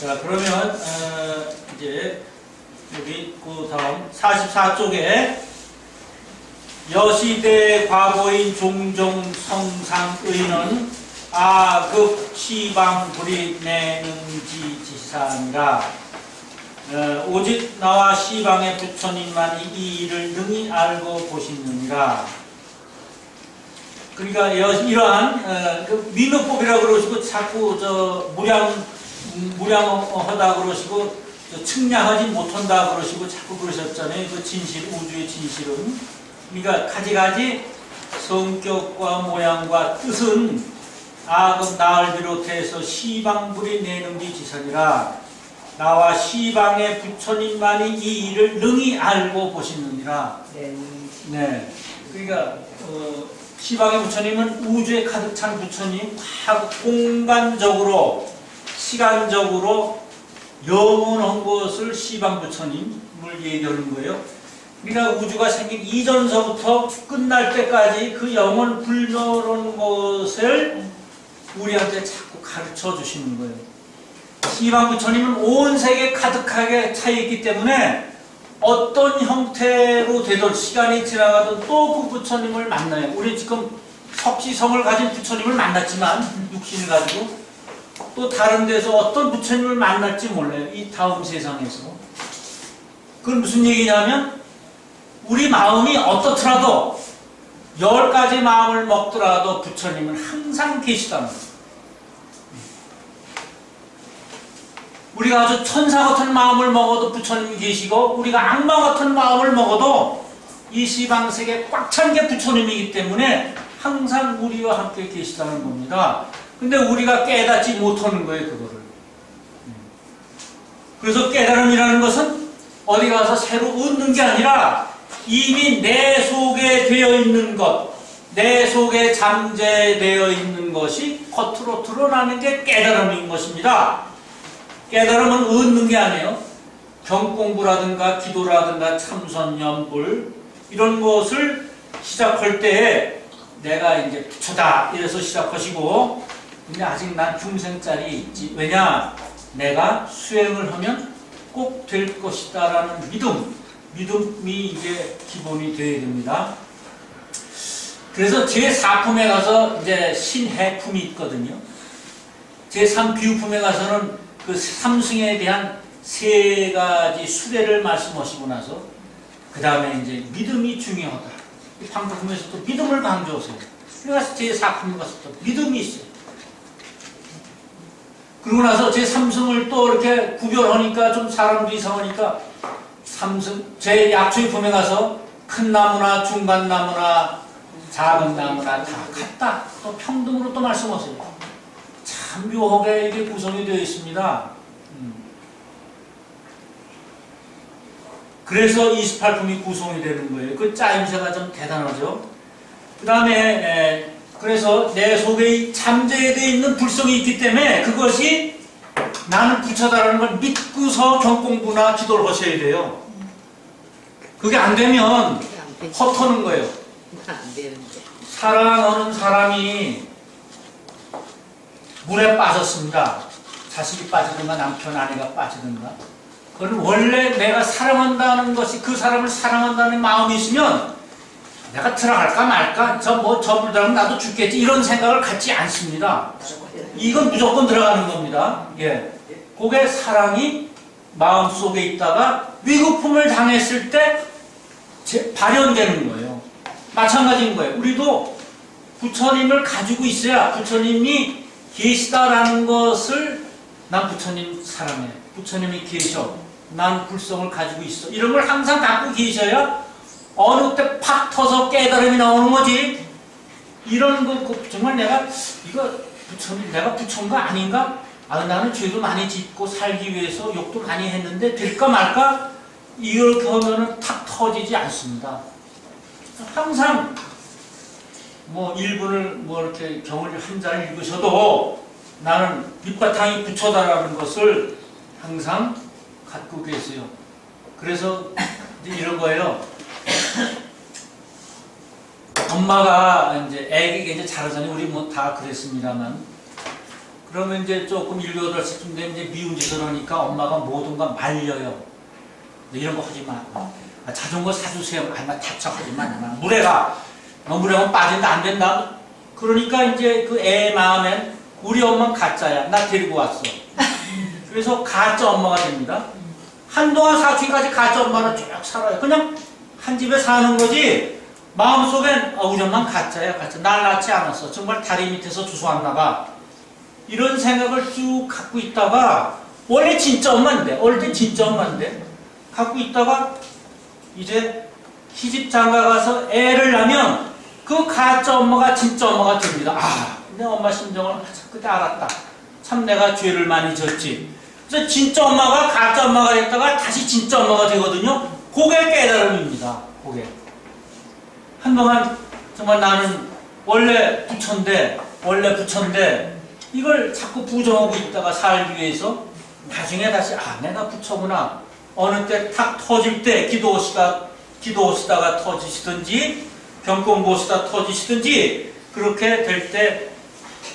자, 그러면 이제 여기 그 다음 44쪽에 여시대 과거인 종종 성상의는 아급 시방불이 내는지 지사니라. 오직 나와 시방의 부처님만이 이 일을 능히 알고 보시느니라. 그러니까 이러한 그 민호법이라고 그러시고 자꾸 무량하다 그러시고 측량하지 못한다 그러시고 자꾸 그러셨잖아요. 그 진실, 우주의 진실은. 그러니까 가지가지 성격과 모양과 뜻은 아급 나를 비롯해서 시방불이 내는지 지선이라. 나와 시방의 부처님만이 이 일을 능히 알고 보시느니라. 네. 그러니까 시방의 부처님은 우주에 가득 찬 부처님, 공간적으로, 시간적으로 영원한 것을 시방 부처님을 얘기하는 거예요. 그러니까 우주가 생긴 이전서부터 끝날 때까지 그 영원 불멸한 것을 우리한테 자꾸 가르쳐 주시는 거예요. 시방 부처님은 온 세계 가득하게 차 있기 때문에 어떤 형태로 되든 시간이 지나가든 또 그 부처님을 만나요. 우리 지금 석지성을 가진 부처님을 만났지만 육신을 가지고 또 다른 데서 어떤 부처님을 만날지 몰라요. 이 다음 세상에서. 그건 무슨 얘기냐면 우리 마음이 어떻더라도 10가지 마음을 먹더라도 부처님은 항상 계시다는 거예요. 우리가 아주 천사 같은 마음을 먹어도 부처님이 계시고 우리가 악마 같은 마음을 먹어도 이 시방세계에 꽉 찬 게 부처님이기 때문에 항상 우리와 함께 계시다는 겁니다. 근데 우리가 깨닫지 못하는 거예요, 그거를. 그래서 깨달음이라는 것은 어디 가서 새로 얻는 게 아니라 이미 내 속에 되어 있는 것, 내 속에 잠재되어 있는 것이 겉으로 드러나는 게 깨달음인 것입니다. 깨달음은 얻는 게 아니에요. 경공부라든가 기도라든가 참선, 연불 이런 것을 시작할 때에 내가 이제 부처다 이래서 시작하시고 근데 아직 난 중생짜리 있지. 왜냐? 내가 수행을 하면 꼭 될 것이다 라는 믿음이 이게 기본이 되어야 됩니다. 그래서 제4품에 가서 이제 신해품이 있거든요. 제3비유품에 가서는 그 삼승에 대한 3가지 수레를 말씀하시고 나서 그 다음에 이제 믿음이 중요하다. 이 방법에서 또 믿음을 강조하세요. 그래서 제4품에 가서 또 믿음이 있어요. 그러고 나서 제3승을 또 이렇게 구별하니까 좀 사람도 이상하니까 제 약초의 품에 가서 큰 나무나 중간 나무나 작은 나무나 다 같다. 또 평등으로 또 말씀하세요. 참 묘하게 이게 구성이 되어 있습니다. 그래서 28품이 구성이 되는 거예요. 그 짜임새가 좀 대단하죠. 그 다음에 그래서 내 속에 잠재되어 있는 불성이 있기 때문에 그것이 나는 부처다라는 걸 믿고서 경공부나 기도를 하셔야 돼요. 그게 안 되면 헛하는 거예요. 안 되는데. 사랑하는 사람이 물에 빠졌습니다. 자식이 빠지든가 남편 아내가 빠지든가. 그건 원래 내가 사랑한다는 것이 그 사람을 사랑한다는 마음이 있으면 내가 들어갈까 말까 저 물 들어가면 나도 죽겠지 이런 생각을 갖지 않습니다. 이건 무조건 들어가는 겁니다. 예, 그게 사랑이 마음속에 있다가 위급품을 당했을 때 발현되는 거예요. 마찬가지인 거예요. 우리도 부처님을 가지고 있어야 부처님이 계시다라는 것을 난 부처님 사랑해. 부처님이 계셔. 난 불성을 가지고 있어. 이런 걸 항상 갖고 계셔야 어느 때 팍 터서 깨달음이 나오는 거지. 이런 거 정말 내가 이거 부처님 내가 부처인가 아닌가? 아 나는 죄도 많이 짓고 살기 위해서 욕도 많이 했는데 될까 말까? 이렇게 하면은 탁 터지지 않습니다. 항상 뭐 1분을 뭐 이렇게 경을 한 잔 읽으셔도 나는 밑바탕이 부처다라는 것을 항상 갖고 계세요. 그래서 이제 이런 거예요. 엄마가 이제 애기가 이제 자라잖아요. 우리 뭐 다 그랬습니다만 그러면 이제 조금 7, 8시쯤 되면 이제 미운 짓을 하니까 엄마가 뭐든가 말려요. 이런 거 하지 마. 자전거 사주세요. 나 답답하지 마. 물에가 물에만 빠진다 안 된다. 그러니까 이제 그 애 마음엔 우리 엄마는 가짜야. 나 데리고 왔어. 그래서 가짜 엄마가 됩니다. 한동안 사춘기까지 가짜 엄마는 쭉 살아요. 그냥 한 집에 사는 거지. 마음속엔 우리 엄마는 가짜야. 가짜. 날 낳지 않았어. 정말 다리 밑에서 주워왔나 봐. 이런 생각을 쭉 갖고 있다가 원래 진짜 엄마인데 어릴 때 진짜 엄마인데 갖고 있다가 이제 시집 장가 가서 애를 낳으면 그 가짜 엄마가 진짜 엄마가 됩니다. 내 엄마 심정을 그때 알았다. 참 내가 죄를 많이 졌지. 그래서 진짜 엄마가 가짜 엄마가 됐다가 다시 진짜 엄마가 되거든요. 그게 깨달음입니다. 그게. 한동안 정말 나는 원래 부처인데 이걸 자꾸 부정하고 있다가 살기 위해서 나중에 다시 내가 부처구나. 어느 때 탁 터질 때 기도하시다가 터지시든지 병권 보시다 터지시든지 그렇게 될 때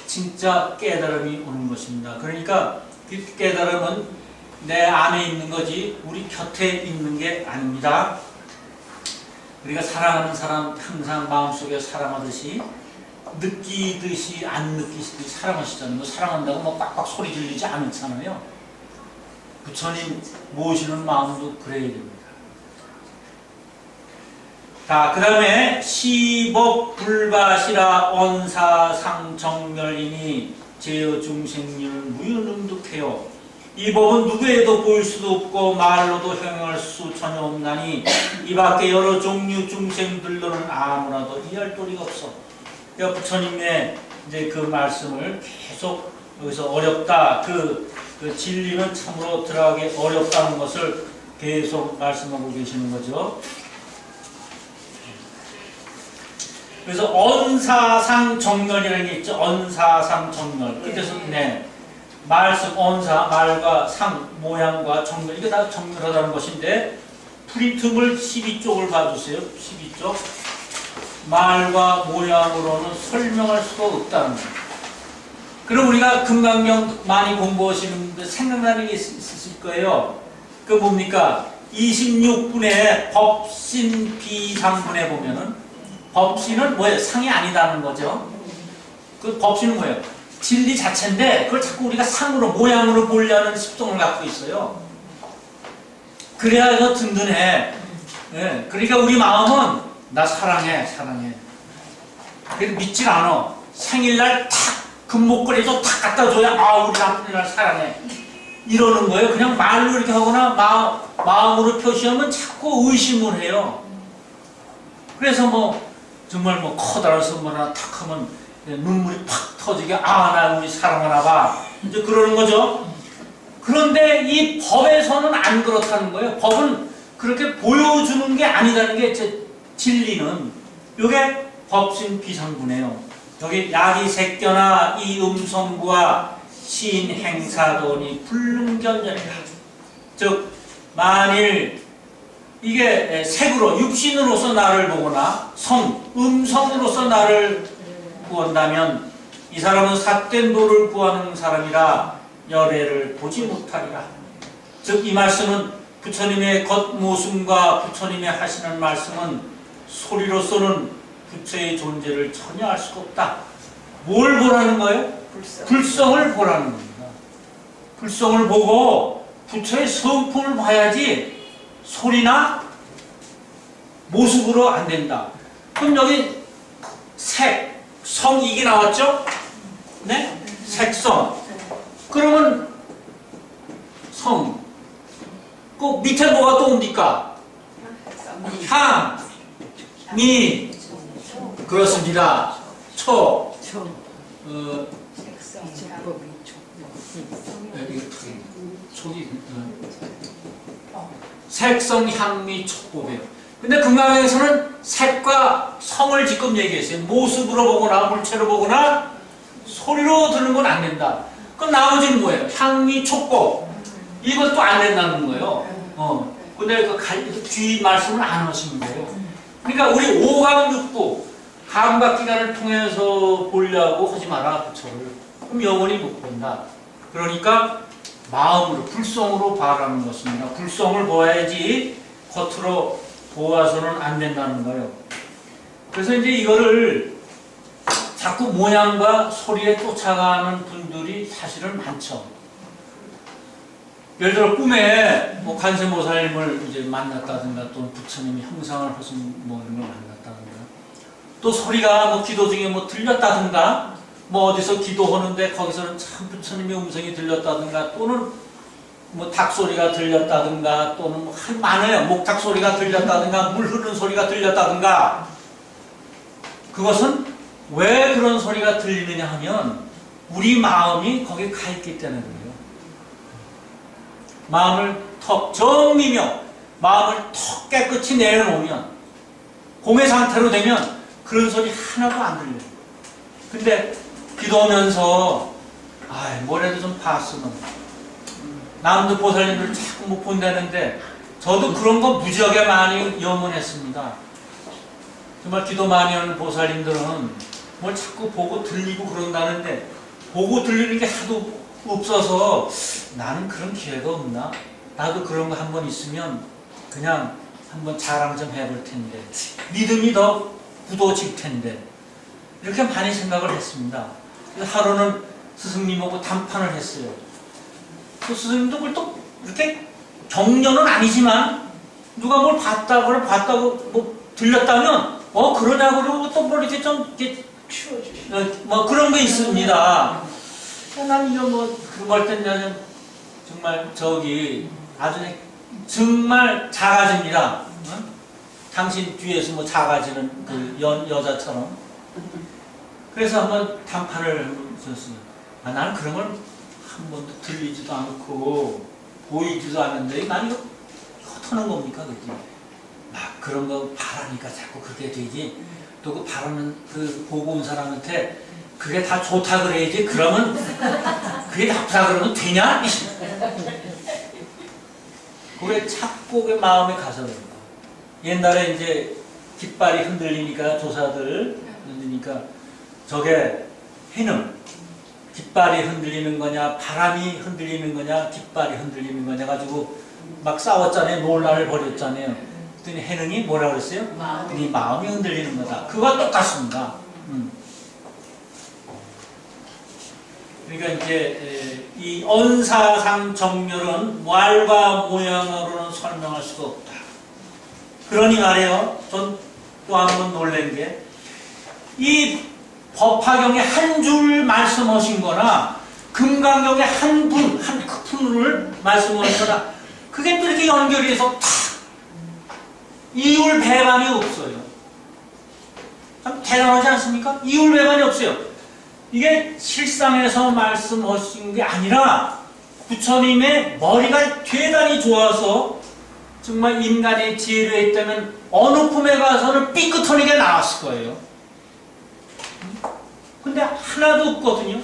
진짜 깨달음이 오는 것입니다. 그러니까 그 깨달음은 내 안에 있는 거지 우리 곁에 있는 게 아닙니다. 우리가 사랑하는 사람 항상 마음속에 사랑하듯이 느끼듯이 안 느끼듯이 사랑하시잖아요. 사랑한다고 뭐 빡빡 소리 들리지 않잖아요. 부처님 모시는 마음도 그래야 됩니다. 자, 그 다음에 시법 불가시라 언사상정멸이니 제어 중생률 무유능득해요. 이 법은 누구에도 보일 수도 없고 말로도 형용할 수 전혀 없나니 이 밖에 여러 종류 중생들로는 아무나도 이해할 도리가 없어. 그러니까 부처님의 이제 그 말씀을 계속 여기서 어렵다. 그 진리는 참으로 들어가기 어렵다는 것을 계속 말씀하고 계시는 거죠. 그래서 언사상정멸이라는 게 있죠. 언사상정멸. 그래서 말씀, 언사, 말과 상, 모양과 정멸. 이게 다 정멸하다는 것인데 프린트물 12쪽을 봐주세요. 12쪽. 말과 모양으로는 설명할 수가 없다는 거예요. 그럼 우리가 금강경 많이 공부하시는 분들 생각나는 게 있으실 거예요. 그 뭡니까? 26분에 법신 비상분에 보면은 법신은 뭐예요? 상이 아니다는 거죠. 그 법신은 뭐예요? 진리 자체인데 그걸 자꾸 우리가 상으로 모양으로 보려는 습성을 갖고 있어요. 그래야 더 든든해. 그러니까 우리 마음은 나 사랑해. 그래도 믿질 않아. 생일날 탁 금목걸이도 탁 갖다 줘야 우리 남편이 날 사랑해. 이러는 거예요. 그냥 말로 이렇게 하거나 마음으로 표시하면 자꾸 의심을 해요. 그래서 정말 커다란 선물 하나 탁 하면 눈물이 팍 터지게 나 우리 사랑하나 봐. 이제 그러는 거죠. 그런데 이 법에서는 안 그렇다는 거예요. 법은 그렇게 보여주는 게 아니라는 게 진리는 요게 법신 비상분이에요. 여기 야기 색견아 이 음성구와 시인 행사도니 불능견전이다. 즉 만일 이게 색으로 육신으로서 나를 보거나 음성으로서 나를 구한다면 이 사람은 삿된 도를 구하는 사람이라 열애를 보지 못하리라. 즉 이 말씀은 부처님의 겉모습과 부처님의 하시는 말씀은 소리로서는 부처의 존재를 전혀 알 수가 없다. 뭘 보라는 거예요? 불성을 보라는 겁니다. 불성을 보고 부처의 성품을 봐야지 소리나 모습으로 안 된다. 그럼 여기 색, 성 이게 나왔죠? 네? 색성. 그러면 성. 그 밑에 뭐가 또 옵니까? 향, 미. 그렇습니다. 초. 색성, 향미, 촉법이에요. 근데 금강에서는 색과 성을 지금 얘기했어요. 모습으로 보거나 물체로 보거나 소리로 듣는 건 안 된다. 그럼 나머지는 뭐예요? 향미, 촉법. 이것도 안 된다는 거예요. 근데 그 뒤 말씀을 안 하시는 거예요. 그러니까 우리 오감육부 감각기관을 통해서 보려고 하지 마라 부처를. 그럼 영원히 못 본다. 그러니까 마음으로, 불성으로 바라는 것입니다. 불성을 보아야지 겉으로 보아서는 안 된다는 거예요. 그래서 이제 이거를 자꾸 모양과 소리에 쫓아가는 분들이 사실은 많죠. 예를 들어 꿈에 뭐 관세모사님을 이제 만났다든가, 또는 부처님이 형상을 하신 뭐 이런 걸 만났다든가, 또 소리가 뭐 기도 중에 뭐 들렸다든가, 뭐 어디서 기도하는데 거기서는 참 부처님의 음성이 들렸다든가, 또는 뭐 닭소리가 들렸다든가, 또는 뭐 많아요. 목탁 소리가 들렸다든가, 물 흐르는 소리가 들렸다든가. 그것은 왜 그런 소리가 들리느냐 하면 우리 마음이 거기에 가 있기 때문에 그래요. 마음을 턱 정리며 마음을 턱 깨끗이 내려놓으면, 공의 상태로 되면 그런 소리 하나도 안 들려요. 근데 기도하면서 뭐라도 좀 봤으면, 남도 보살님을 자꾸 못 본다는데 저도 그런 거 무지하게 많이 염원했습니다. 정말 기도 많이 하는 보살님들은 뭘 자꾸 보고 들리고 그런다는데, 보고 들리는 게 하도 없어서 나는 그런 기회가 없나? 나도 그런 거 한번 있으면 그냥 한번 자랑 좀 해볼 텐데, 믿음이 더 굳어질 텐데, 이렇게 많이 생각을 했습니다. 그래서 하루는 스승님하고 담판을 했어요. 그 스승님도 그걸 또 이렇게 격려는 아니지만, 누가 뭘 봤다고 뭐 들렸다면 그러냐고, 그러고 또 뭐 이렇게 좀 이렇게 뭐 그런 게 있습니다. 난 이거 뭐 그거 할 때는 정말 아주 정말 작아집니다. 당신 뒤에서 뭐 작아지는 그 여자처럼. 그래서 한번 담판을 줬어요. 나는 그런 걸 한 번도 들리지도 않고 보이지도 않는데, 난 이거 헛하는 겁니까? 그지? 막 그런 거 바라니까 자꾸 그렇게 되지. 또 그 바라는 그 보고 온 사람한테 그게 다 좋다 그래야지. 그러면 그게 나쁘다 그러면 되냐? 그게 착곡의 마음에 가서 그런다. 옛날에 이제 깃발이 흔들리니까, 조사들 흔들리니까, 저게 해는 깃발이 흔들리는 거냐, 바람이 흔들리는 거냐, 깃발이 흔들리는 거냐 가지고 막 싸웠잖아요. 논란을 벌였잖아요. 그랬더니 해능이 뭐라 그랬어요? 네 마음이 흔들리는 거다. 그거 똑같습니다. 그러니까 이제 이 언사상 정렬은 말과 모양으로는 설명할 수가 없다. 그러니 말이에요. 전 또 한 번 놀란 게, 이 법화경에 한 줄 말씀하신 거나 금강경에 한 큰분을 말씀하신 거나, 그게 또 이렇게 연결이 해서 탁 이율배반이 없어요. 참 대단하지 않습니까? 이율배반이 없어요. 이게 실상에서 말씀하신 게 아니라 부처님의 머리가 대단히 좋아서 정말 인간의 지혜로 있다면 어느 품에 가서는 삐끗하게 나왔을 거예요. 근데 하나도 없거든요.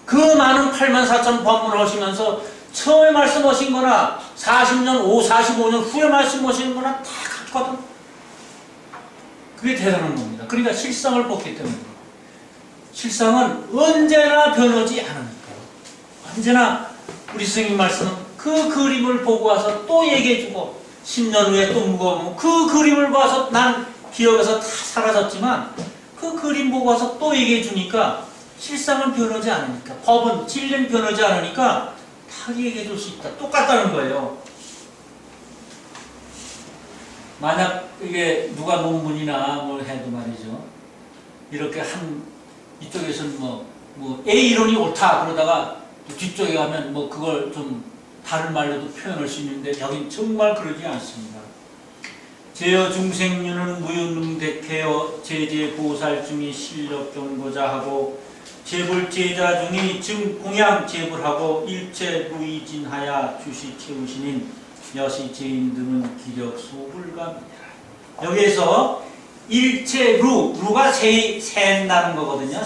그 많은 84,000 법문을 하시면서 처음에 말씀하신 거나 40년, 45년 후에 말씀하신 거나 다 같거든. 그게 대단한 겁니다. 그러니까 실상을 뽑기 때문에. 실상은 언제나 변하지 않으니까요. 언제나 우리 스승님 말씀은 그 그림을 보고 와서 또 얘기해주고, 10년 후에 또 무거우면 그 그림을 봐서 난 기억에서 다 사라졌지만 그 그림 보고 와서 또 얘기해주니까 실상은 변하지 않으니까, 법은 진리는 변하지 않으니까 다 얘기해줄 수 있다. 똑같다는 거예요. 만약 이게 누가 논문이나 뭘 해도 말이죠, 이렇게 이쪽에서는 뭐 A이론이 옳다 그러다가 뒤쪽에 가면 뭐 그걸 좀 다른 말로도 표현할 수 있는데, 여긴 정말 그러지 않습니다. 제여 중생류는 무윤능대케여 제제보살 중이 실력경보자하고 제불제자 중이 증공양 제불하고 일체 무이진하야 주시 채우시닌 여시 제인 등은 기력 소불감이라. 여기에서 일체 루가 샌다는 거거든요.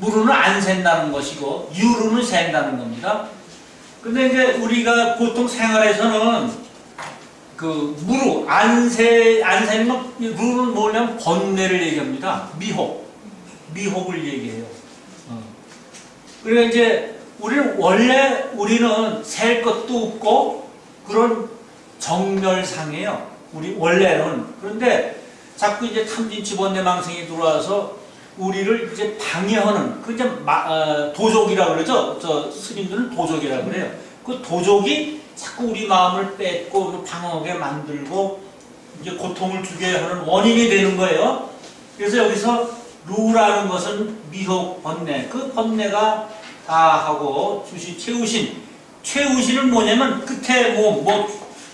무루는 안 샌다는 것이고 유루는 샌다는 겁니다. 근데 이제 우리가 보통 생활에서는 그 무루 안 세는 건, 루는 뭐냐면 번뇌를 얘기합니다. 미혹. 미혹을 얘기해요. 그러니까 이제 우리는 셀 것도 없고 그런 정멸상이에요. 우리 원래는. 그런데 자꾸 이제 탐진 집원내망생이 들어와서 우리를 이제 방해하는 그 이제 도적이라고 그러죠. 저 스님들은 도적이라고 그래요. 그 도적이 자꾸 우리 마음을 뺏고 방황하게 만들고 이제 고통을 주게 하는 원인이 되는 거예요. 그래서 여기서 루라는 것은 미혹 번뇌, 그 번뇌가 다 하고 주시 최우신. 최우신은 뭐냐면 끝에 뭐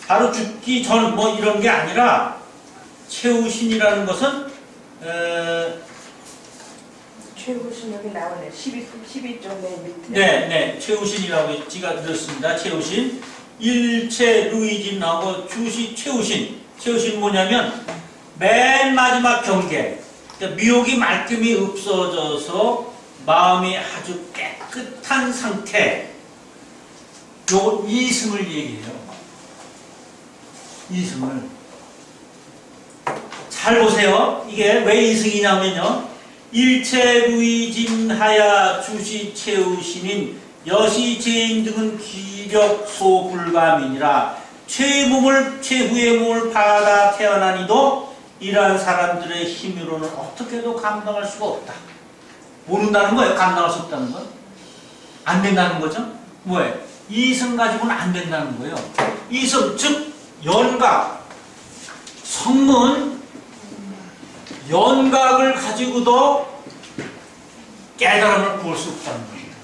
바로 죽기 전 뭐 이런 게 아니라 최우신이라는 것은 최우신 여기 나오네. 12쪽 맨 밑에. 네, 최우신이라고 제가 드렸습니다. 최우신. 일체 루이진하고 주시 최우신. 최우신 뭐냐면 맨 마지막 경계. 그러니까 미혹이 말끔히 없어져서 마음이 아주 깨끗한 상태. 요 이승을 얘기해요. 이승을. 잘 보세요. 이게 왜 이승이냐면요. 일체 루이진하야 주시 최우신인 여시 제인 등은 기력소 불감이니라. 최후의 몸을 받아 태어나니도 이러한 사람들의 힘으로는 어떻게도 감당할 수가 없다. 모른다는 거예요. 감당할 수 없다는 건. 안 된다는 거죠. 뭐예요? 이승 가지고는 안 된다는 거예요. 이승, 즉 연각, 성문, 연각을 가지고도 깨달음을 구할 수 없다는 겁니다.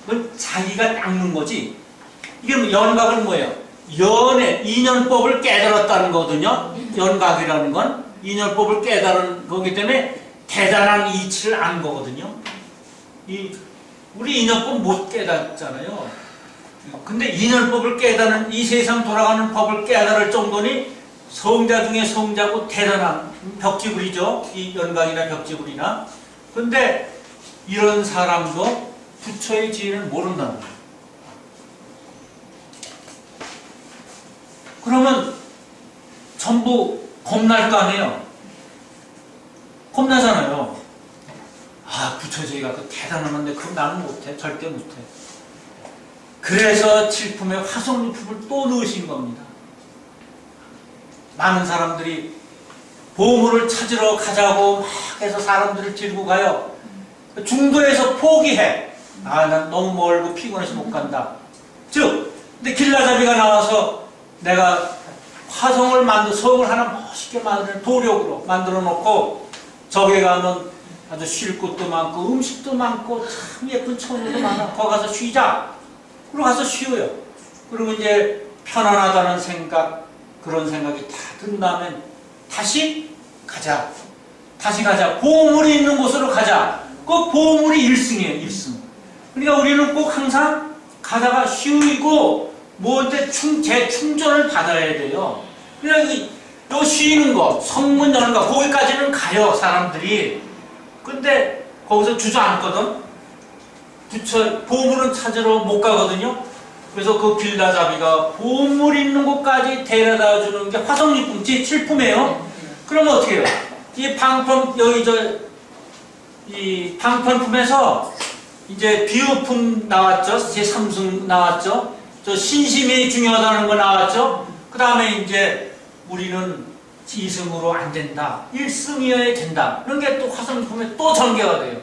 그건 자기가 닦는 거지. 이게 연각은 뭐예요? 인연법을 깨달았다는 거거든요. 연각이라는 건 인연법을 깨달은 거기 때문에 대단한 이치를 안 거거든요. 우리 인연법 못 깨닫잖아요. 근데 인연법을 깨닫는, 이 세상 돌아가는 법을 깨달을 정도니 성자 중에 성자고 대단한 벽지불이죠. 이 연각이나 벽지불이나. 근데 이런 사람도 부처의 지혜를 모른다는 거예요. 그러면 전부 겁날 거 아니에요. 겁나잖아요. 아, 부처지가 그 대단한 건데 그럼 나는 못해. 절대 못해. 그래서 칠품에 화성유품을 또 넣으신 겁니다. 많은 사람들이 보물을 찾으러 가자고 막 해서 사람들을 데리고 가요. 중도에서 포기해. 아, 난 너무 멀고 피곤해서 못 간다. 즉, 근데 길라잡이가 나와서 내가 화성을 성을 하나 멋있게 만드는 도력으로 만들어 놓고 저기 가면 아주 쉴 곳도 많고 음식도 많고 참 예쁜 천우도 많아. 거기 가서 쉬자. 그리고 가서 쉬어요. 그리고 이제 편안하다는 생각, 그런 생각이 다 든 다음에 다시 가자. 다시 가자. 보물이 있는 곳으로 가자. 그 보물이 일승이에요. 일승. 그러니까 우리는 꼭 항상 가다가 쉬고 뭐한테 재충전을 받아야 돼요. 그러니까 요 쉬는 거, 성문 여는 거, 거기까지는 가요, 사람들이. 근데 거기서 주저앉거든. 보물은 찾으러 못 가거든요. 그래서 그 길라잡이가 보물 있는 곳까지 데려다 주는 게 화성유품, 제7품이에요. 그러면 어떻게 해요? 이 방편품에서 이제 비유품 나왔죠. 제3승 나왔죠. 저 신심이 중요하다는 거 나왔죠. 그 다음에 이제 우리는 이승으로 안 된다. 1승이어야 된다. 이런 게 또 화성유품에 또 전개가 돼요.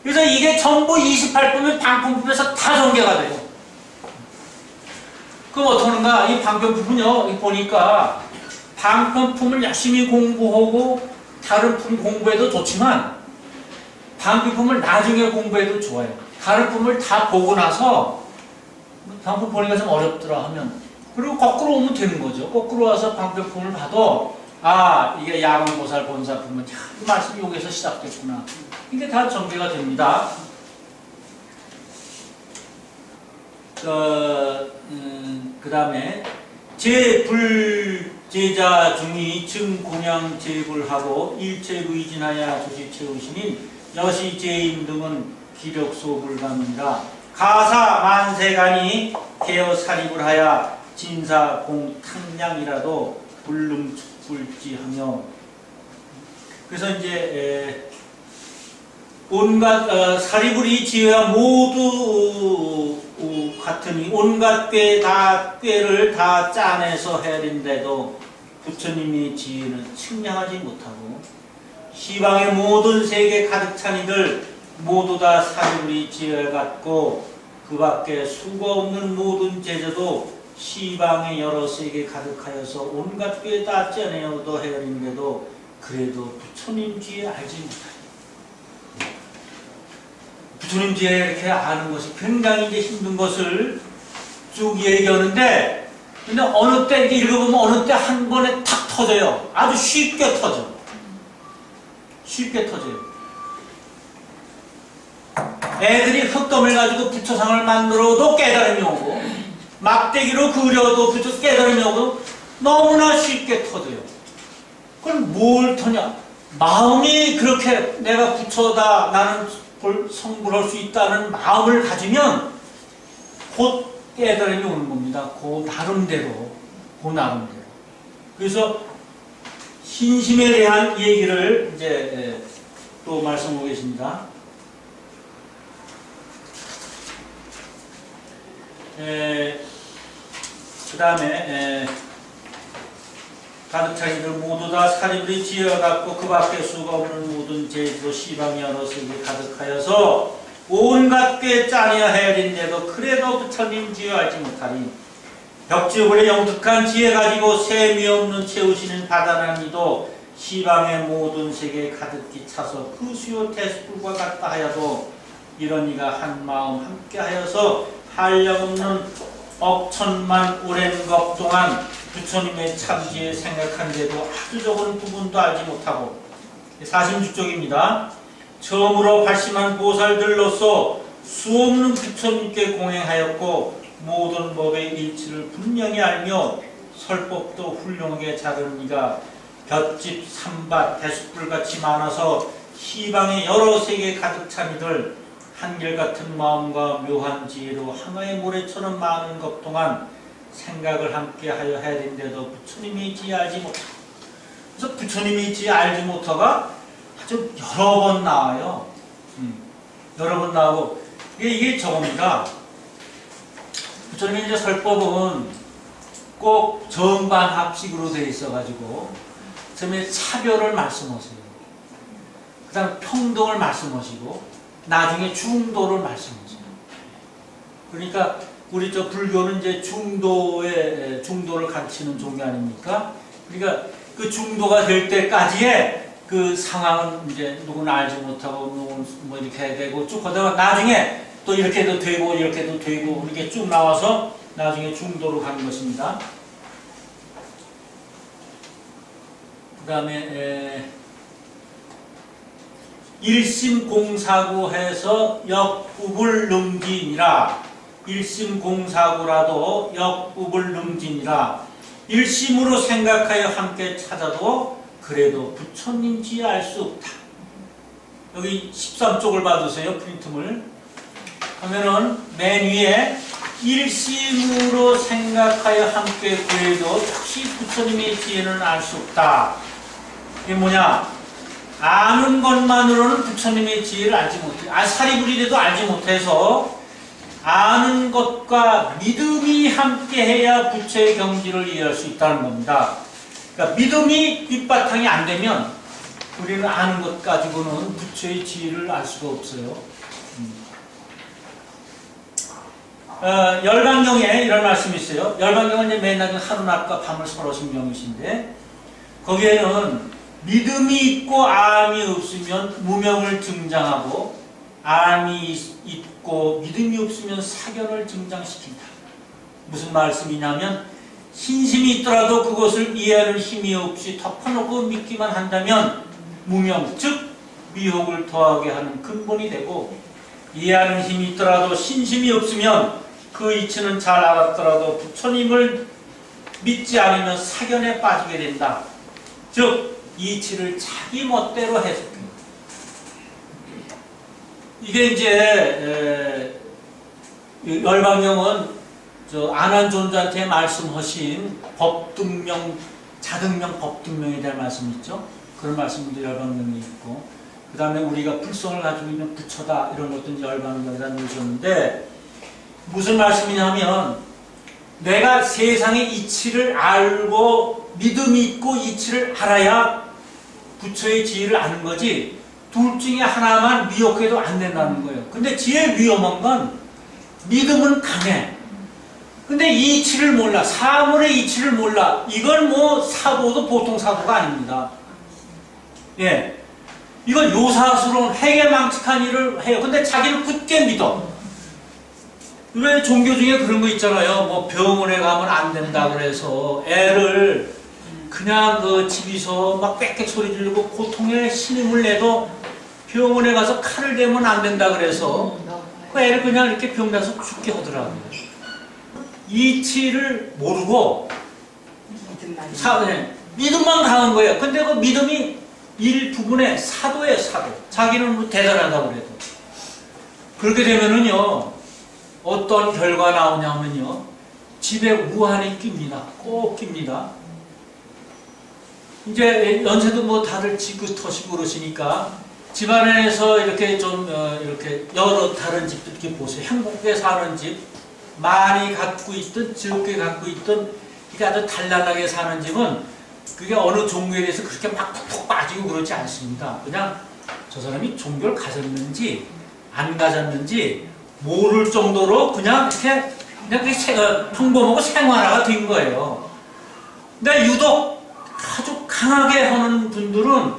그래서 이게 전부 28품의 방편품에서 다 전개가 돼요. 그럼 어떡하는가? 이 방편품은요, 보니까 방편품을 열심히 공부하고 다른 품 공부해도 좋지만 방편품을 나중에 공부해도 좋아요. 다른 품을 다 보고 나서 방편 보니까 좀 어렵더라 하면 그리고 거꾸로 오면 되는 거죠. 거꾸로 와서 방편품을 봐도 아, 이게 야광보살 본사품은 이 말씀이 여기서 시작됐구나. 이게 다 전개가 됩니다. 그 다음에 제불제자 중이 증공양 제불하고 일체루이진하야 조시 채우시니 여시제인 등은 기력소불감이라 가사 만세간이 개어사립을 하여 진사공탕량이라도 불능축불지하며. 그래서 이제 온갖 사리부리 지어야 모두 같으니 온갖 꾀를 다 짜내서 헤아린데도 부처님이 지혜는 측량하지 못하고 시방의 모든 세계 가득 찬 이들 모두 다 사리부리 지혜 같고 그 밖에 수가 없는 모든 제자도 시방의 여러 세계 가득하여서 온갖 꾀 다 짜내어도 헤아린데도 그래도 부처님 지혜 알지 못하니 부처님 지혜 이렇게 아는 것이 굉장히 이제 힘든 것을 쭉 얘기하는데 근데 어느 때 이렇게 읽어보면 어느 때 한 번에 탁 터져요. 아주 쉽게 터져. 쉽게 터져요. 애들이 흙덤을 가지고 부처상을 만들어도 깨달음이 오고 막대기로 그려도 부처 깨달음이 오고 너무나 쉽게 터져요. 그럼 뭘 터냐? 마음이 그렇게 내가 부처다 나는 성불할 수 있다는 마음을 가지면 곧 깨달음이 오는 겁니다. 그 나름대로. 그래서 신심에 대한 얘기를 이제 또 말씀하고 계십니다. 그 다음에 가득 찬 이들 모두 다 사리부리 지어갖고 그 밖에 수가 없는 모든 제주도 시방이 여러 세계 가득하여서 온갖 꽤 짜내어 헤아린데도 그래도 부처님 지어 알지 못하리. 벽지불에 영특한 지혜 가지고 셈이 없는 채우시는 바다는 이도 시방의 모든 세계에 가득히 차서 그 수요 대수불과 같다 하여도 이런 이가 한 마음 함께 하여서 한량없는 억천만 오랜 것 동안 부처님의 참지에 생각한데도 아주 적은 부분도 알지 못하고 46쪽입니다. 처음으로 발심한 보살들로서 수없는 부처님께 공행하였고 모든 법의 일치를 분명히 알며 설법도 훌륭하게 자른 이가 볏짚 삼밭 대숫불같이 많아서 시방의 여러 세계 가득 찬 이들 한결같은 마음과 묘한 지혜로 항아의 모래처럼 많은 것 동안 생각을 함께 하여 해야 되는데도 부처님이 지혜 알지 못하고 그래서 부처님이 지혜 알지 못하가 아주 여러 번 나와요. 여러 번 나오고 이게 저겁니다. 부처님의 이제 설법은 꼭 정반합식으로 되어 있어가지고 처음에 차별을 말씀하세요. 그 다음 평등을 말씀하시고 나중에 중도를 말씀하세요. 그러니까 우리 저 불교는 이제 중도를 가르치는 종교 아닙니까? 그러니까 그 중도가 될 때까지의 그 상황은 이제 누구는 알지 못하고 누구는 뭐 이렇게 되고 쭉 하다가 나중에 또 이렇게도 되고 이렇게도 되고 이렇게 쭉 나와서 나중에 중도로 가는 것입니다. 그 다음에 일심공사구 해서 역법을 능진이라 일심공사구라도 역법을 능진이라 일심으로 생각하여 함께 찾아도 그래도 부처님 지혜 알 수 없다. 여기 13쪽을 봐주세요. 프린트물 하면은 맨 위에 일심으로 생각하여 함께 구해도 역시 부처님의 지혜는 알 수 없다. 이게 뭐냐? 아는 것만으로는 부처님의 지혜를 알지 못해. 사리부리라도 알지 못해서 아는 것과 믿음이 함께해야 부처의 경지를 이해할 수 있다는 겁니다. 그러니까 믿음이 밑바탕이 안 되면 우리는 아는 것 가지고는 부처의 지혜를 알 수가 없어요. 열반경에 이런 말씀이 있어요. 열반경은 이제 맨날 하루낮과 밤을 설하신 경이신데 거기에는 믿음이 있고 암이 없으면 무명을 증장하고 암이 있고 믿음이 없으면 사견을 증장시킨다. 무슨 말씀이냐면 신심이 있더라도 그것을 이해하는 힘이 없이 덮어놓고 믿기만 한다면 무명, 즉 미혹을 더하게 하는 근본이 되고 이해하는 힘이 있더라도 신심이 없으면 그 이치는 잘 알았더라도 부처님을 믿지 않으면 사견에 빠지게 된다. 즉 이치를 자기 멋대로 해석해요. 이게 이제 열반경은 저 안한존자한테 말씀하신 법등명, 자등명, 법등명에 대한 말씀 있죠. 그런 말씀도 열반경에 있고 그 다음에 우리가 불성을 가지고 있는 부처다 이런 것도 이제 열반경에다 넣으셨는데 무슨 말씀이냐면 내가 세상의 이치를 알고 믿음이 있고 이치를 알아야 부처의 지혜를 아는 거지 둘 중에 하나만 미혹해도 안 된다는 거예요. 근데 제일 위험한 건 믿음은 강해. 근데 이치를 몰라. 사물의 이치를 몰라. 이건 뭐 사도도 보통 사도가 아닙니다. 예. 이건 요사스러운 해괴망측한 일을 해요. 근데 자기를 굳게 믿어. 왜 종교 중에 그런 거 있잖아요. 뭐 병원에 가면 안 된다 그래서 애를 그냥 그 집에서 막 빽빽 소리 지르고 고통에 신임을 내도 병원에 가서 칼을 대면 안 된다 그래서 그 애를 그냥 이렇게 병나서 죽게 하더라고요. 이치를 모르고 믿음만 강한 거예요. 근데 그 믿음이 일부분의 사도예요, 사도. 자기는 뭐 대단하다고 그래도. 그렇게 되면은요, 어떤 결과 나오냐면요, 집에 우환이 낍니다. 꼭 낍니다. 이제 연세도 뭐 다들 지긋하시고 그러시니까 집안에서 이렇게 좀 이렇게 여러 다른 집도 이렇게 보세요. 행복하게 사는 집, 많이 갖고 있든 적게 갖고 있든 이게 아주 단란하게 사는 집은 그게 어느 종교에 대해서 그렇게 막 푹푹 빠지고 그러지 않습니다. 그냥 저 사람이 종교를 가졌는지 안 가졌는지 모를 정도로 그냥 이렇게 평범하고 생활화가 된 거예요. 근데 유독 아주 강하게 하는 분들은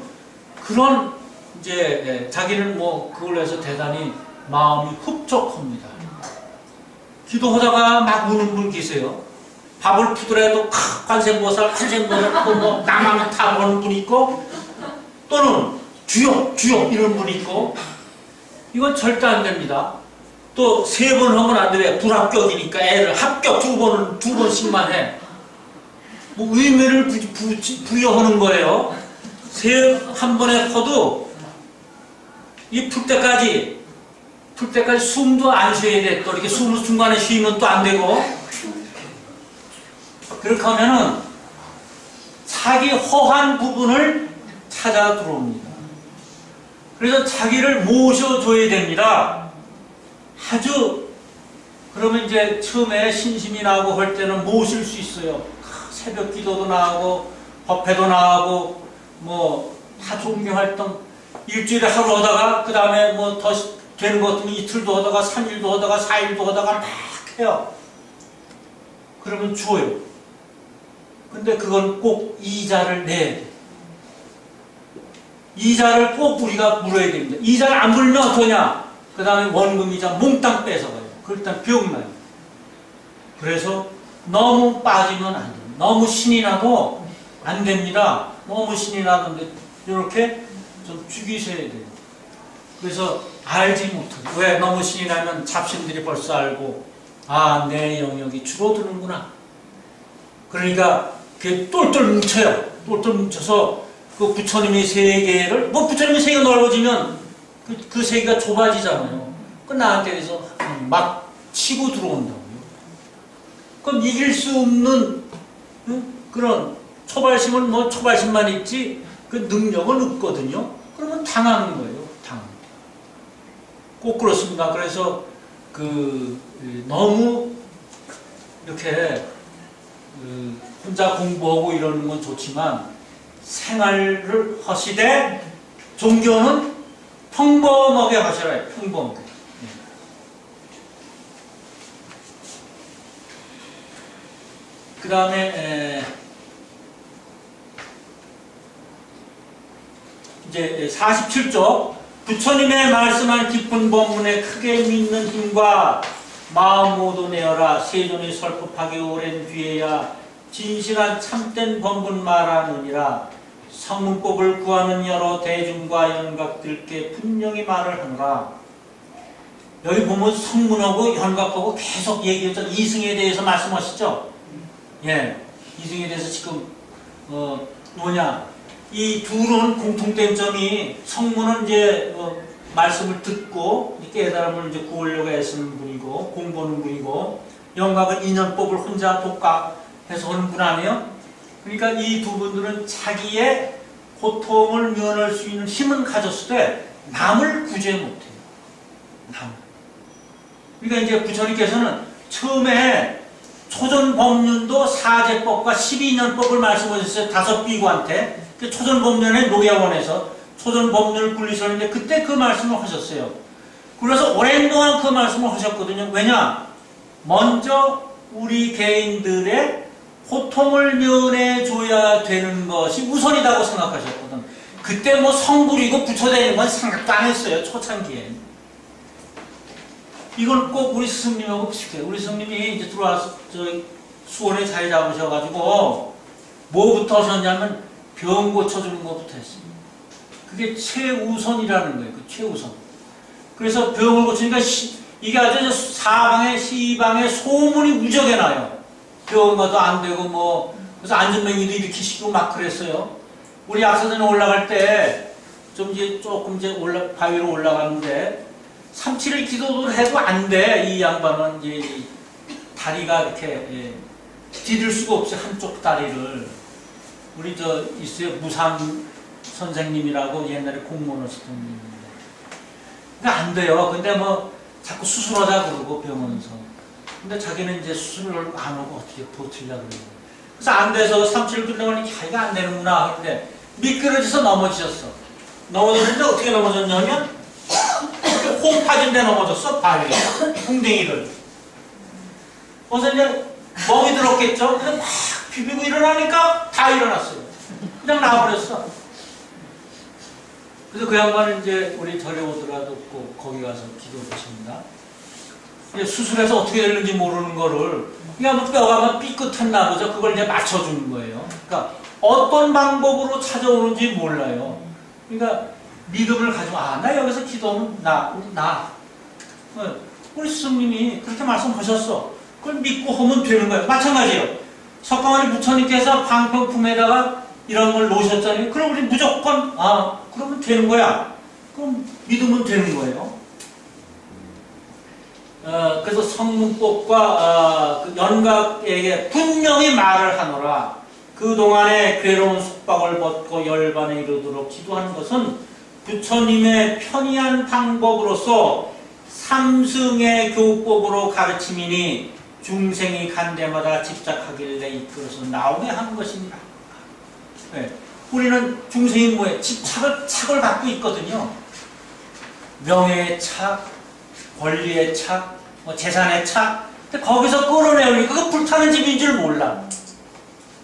그런 이제 자기는 뭐 그걸 해서 대단히 마음이 흡족합니다. 기도하다가 막 우는 분 계세요. 밥을 푸더라도 관세음보살 뭐 나만 다 보는 분 있고 또는 주여 주여 이런 분 있고 이건 절대 안 됩니다. 또 3번 하면 안 돼. 불합격이니까 애를 합격 두 번씩만 해. 뭐 의미를 부여하는 거예요. 한 번에 퍼도 이 풀 때까지 숨도 안 쉬어야 돼. 또 이렇게 숨을 중간에 쉬면 또 안 되고. 그렇게 하면은 자기 허한 부분을 찾아 들어옵니다. 그래서 자기를 모셔줘야 됩니다. 아주 그러면 이제 처음에 신심이 나고 할 때는 모실 수 있어요. 새벽 기도도 나가고 법회도 나가고 뭐 다 종교 활동 일주일에 하루 하다가 그 다음에 뭐 더 되는 것 같으면 이틀도 하다가 3일도 하다가 4일도 하다가 막 해요. 그러면 주어요. 근데 그건 꼭 이자를 내야 돼. 이자를 꼭 우리가 물어야 됩니다. 이자를 안 물면 어떠냐? 그 다음에 원금이자 몽땅 뺏어가요. 그럴 병나요. 그래서 너무 빠지면 안 돼요. 너무 신이 나도 안 됩니다. 너무 신이 나던데 이렇게 좀 죽이셔야 돼요. 그래서 알지 못하고 왜 너무 신이 나면 잡신들이 벌써 알고 아, 내 영역이 줄어드는구나. 그러니까 그게 똘똘 뭉쳐요. 똘똘 뭉쳐서 그 부처님의 세계를 뭐 부처님의 세계가 넓어지면 그 세계가 좁아지잖아요. 그 나한테 대해서 막 치고 들어온다고요. 그럼 이길 수 없는 그런 초발심은 뭐 초발심만 있지 그 능력은 없거든요. 그러면 당하는 거예요. 꼭 그렇습니다. 그래서 너무 이렇게 혼자 공부하고 이러는 건 좋지만 생활을 하시되 종교는 평범하게 하셔야 해요. 평범하게. 그 다음에 이제 47조 부처님의 말씀한 깊은 법문에 크게 믿는 힘과 마음 모두 내어라. 세존이 설법하기 오랜 뒤에야 진실한 참된 법문 말하느니라. 성문법을 구하는 여러 대중과 연각들께 분명히 말을 하노라. 여기 보면 성문하고 연각하고 계속 얘기했던 이승에 대해서 말씀하시죠? 예, 이승에 대해서 지금 뭐냐? 이 둘은 공통된 점이 성문은 이제 말씀을 듣고 깨달음을 이제 구하려고 애쓰는 분이고 공부하는 분이고 연각은 인연법을 혼자 독학해서 하는 분 아니에요? 그러니까 이 두 분들은 자기의 고통을 면할 수 있는 힘은 가졌을 때 남을 구제 못해요. 남. 그러니까 이제 부처님께서는 처음에 초전법륜도 사제법과 12년법을 말씀하셨어요. 5비구한테. 초전법륜의 노예원에서 초전법륜을 굴리셨는데 그때 그 말씀을 하셨어요. 그래서 오랜 동안 그 말씀을 하셨거든요. 왜냐? 먼저 우리 개인들의 고통을 면해줘야 되는 것이 우선이라고 생각하셨거든. 그때 뭐 성불이고 부처되는 건 생각도 안 했어요. 초창기에. 이건 꼭 우리 스승님하고 비슷해요. 우리 스승님이 이제 들어와서 수원에 자리 잡으셔가지고 뭐부터 하셨냐면 병 고쳐주는 것부터 했어요. 그게 최우선이라는 거예요. 그 최우선. 그래서 병을 고치니까 이게 아주 사방에 시방에 소문이 무지하게 나요. 병 가도 안 되고 뭐 그래서 안전뱅이도 일으키시고 막 그랬어요. 우리 약사전에 올라갈 때 좀 이제 조금 이제 바위로 올라가는데 3-7일 기도를 해도 안 돼. 이 양반은 이제 다리가 이렇게 디딜 수가 없어요. 한쪽 다리를. 우리 있어요. 무상 선생님이라고 옛날에 공무원 하셨던 분인데. 그러니까 안 돼요. 근데 뭐 자꾸 수술하자 그러고 병원에서. 근데 자기는 이제 수술을 안 하고 어떻게 버틸려고 그러고. 그래서 안 돼서 3-7일 들려가니 자기가 안 되는구나 하는데 미끄러져서 넘어지셨어. 넘어졌는데 어떻게 넘어졌냐면 콩 파진 데 넘어졌어. 바위에. 웅댕이를. 그래서 이제 멍이 들었겠죠. 근데 막 비비고 일어나니까 다 일어났어요. 그냥 나와버렸어. 그래서 그 양반은 이제 우리 절에 오더라도 꼭 거기 가서 기도하십니다. 수술해서 어떻게 되는지 모르는 거를 그냥 뭐 뼈가 삐끗했나 보죠. 그걸 이제 맞춰주는 거예요. 그러니까 어떤 방법으로 찾아오는지 몰라요. 그러니까 믿음을 가지고 나 여기서 기도하면 우리 스승님이 그렇게 말씀하셨어. 그걸 믿고 하면 되는 거예요. 마찬가지예요. 석가모니 부처님께서 방평품에다가 이런 걸 놓으셨잖아요. 그럼 우리 무조건 그러면 되는 거야. 그럼 믿으면 되는 거예요. 그래서 성문법과 그 연각에게 분명히 말을 하노라. 그동안에 괴로운 속박을 벗고 열반에 이르도록 기도하는 것은 부처님의 편이한 방법으로서 삼승의 교법으로 가르침이니 중생이 간 데마다 집착하길래 이끌어서 나오게 한 것입니다. 네. 우리는 중생이 뭐예요? 착을 갖고 있거든요. 명예의 착, 권리의 착, 재산의 착. 근데 거기서 끌어내오니까 그거 불타는 집인 줄 몰라.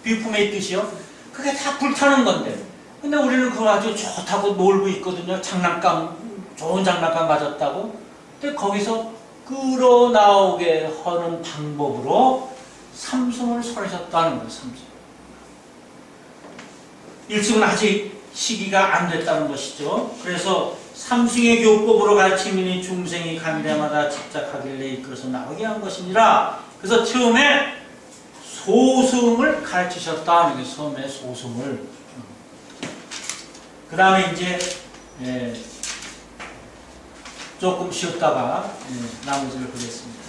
비품의 뜻이요. 그게 다 불타는 건데. 근데 우리는 그거 아주 좋다고 놀고 있거든요. 장난감, 좋은 장난감 가졌다고. 근데 거기서 끌어나오게 하는 방법으로 삼승을 설하셨다는 거예요. 삼승. 일승은 아직 시기가 안 됐다는 것이죠. 그래서 삼승의 교법으로 가르치니 중생이 간 데마다 집착하길래 이끌어서 나오게 한 것이니라. 그래서 처음에 소승을 가르치셨다는 게 처음에 소승을. 그 다음에 이제 조금 쉬었다가 나머지를 보겠습니다.